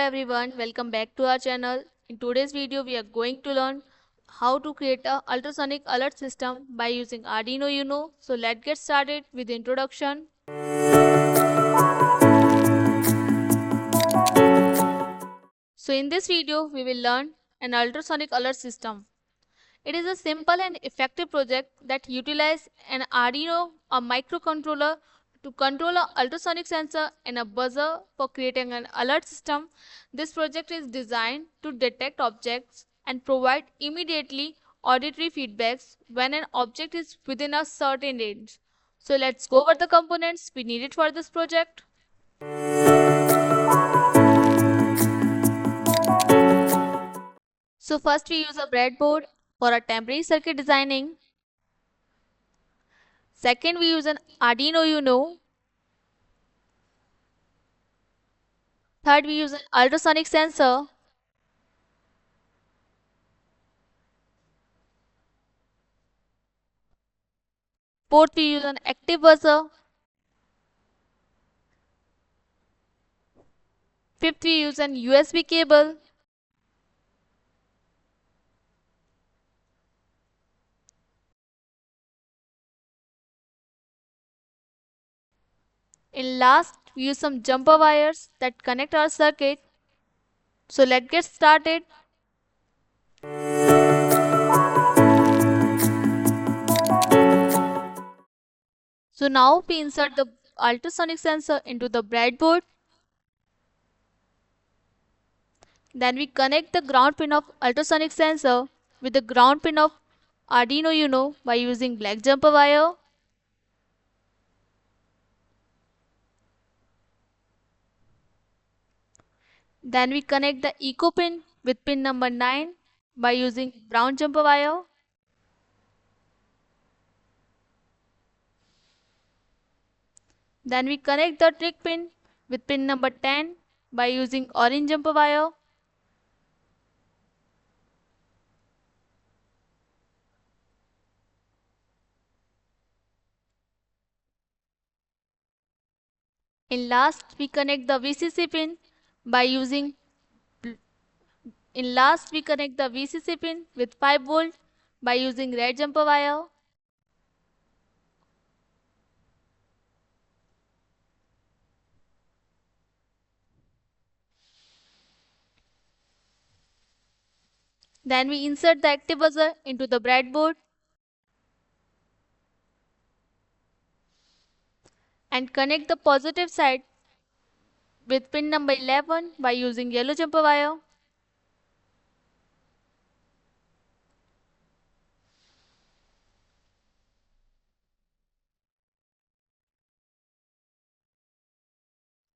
everyone, welcome back to our channel. In today's video, we are going to learn how to create a ultrasonic alert system by using Arduino Uno. So let's get started with the introduction. So in this video, we will learn an ultrasonic alert system. It is a simple and effective project that utilizes an Arduino, a microcontroller, to control an ultrasonic sensor and a buzzer for creating an alert system. This project is designed to detect objects and provide immediately auditory feedbacks when an object is within a certain range. So let's go over the components we needed for this project. So first we use a breadboard for a temporary circuit designing. Second, we use an Arduino Uno. Third, we use an ultrasonic sensor. Fourth, we use an active buzzer. Fifth, we use an USB cable. In last, we use some jumper wires that connect our circuit. So let's get started. So now we insert the ultrasonic sensor into the breadboard. Then we connect the ground pin of ultrasonic sensor with the ground pin of Arduino Uno by using black jumper wire. Then we connect the eco pin with pin number 9 by using brown jumper wire. Then we connect the trick pin with pin number 10 by using orange jumper wire. In last, we connect the VCC pin by using with 5 volt by using red jumper wire. Then we insert the active buzzer into the breadboard and connect the positive side with pin number 11 by using yellow jumper wire.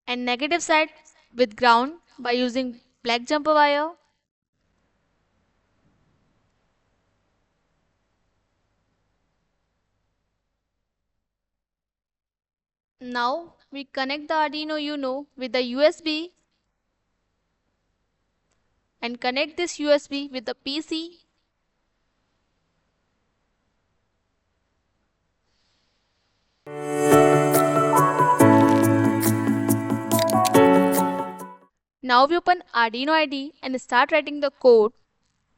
And negative side with ground by using black jumper wire. Now we connect the Arduino Uno with the USB and connect this USB with the PC. Now we open Arduino IDE and start writing the code.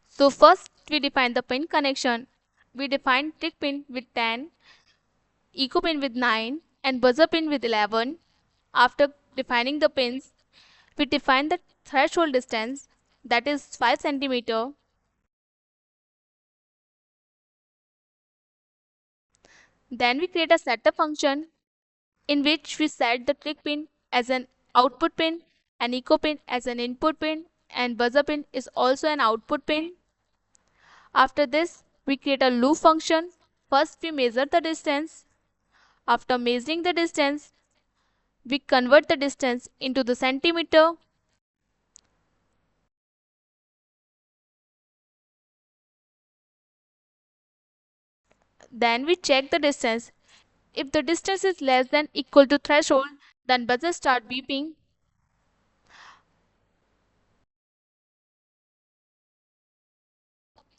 So first we define the pin connection. We define trick pin with 10, eco pin with 9 and buzzer pin with 11. After defining the pins, we define the threshold distance, that is 5 cm. Then we create a setup function in which we set the trick pin as an output pin, and eco pin as an input pin, and buzzer pin is also an output pin. After this, we create a loop function. First we measure the distance. After measuring the distance, we convert the distance into the centimeter. Then we check the distance. If the distance is less than equal to threshold, then buzzer start beeping.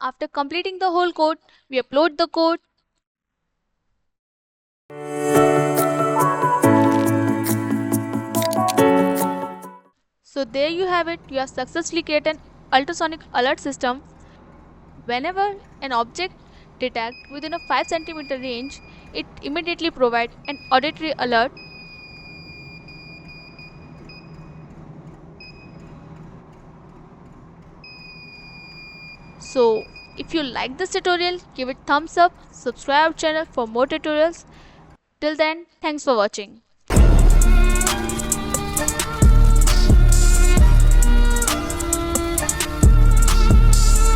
After completing the whole code, we upload the code. So there you have it. You have successfully created an ultrasonic alert system. Whenever an object detects within a 5 centimeter range, it immediately provides an auditory alert. So if you like this tutorial, give it thumbs up, subscribe channel for more tutorials. Till then, thanks for watching.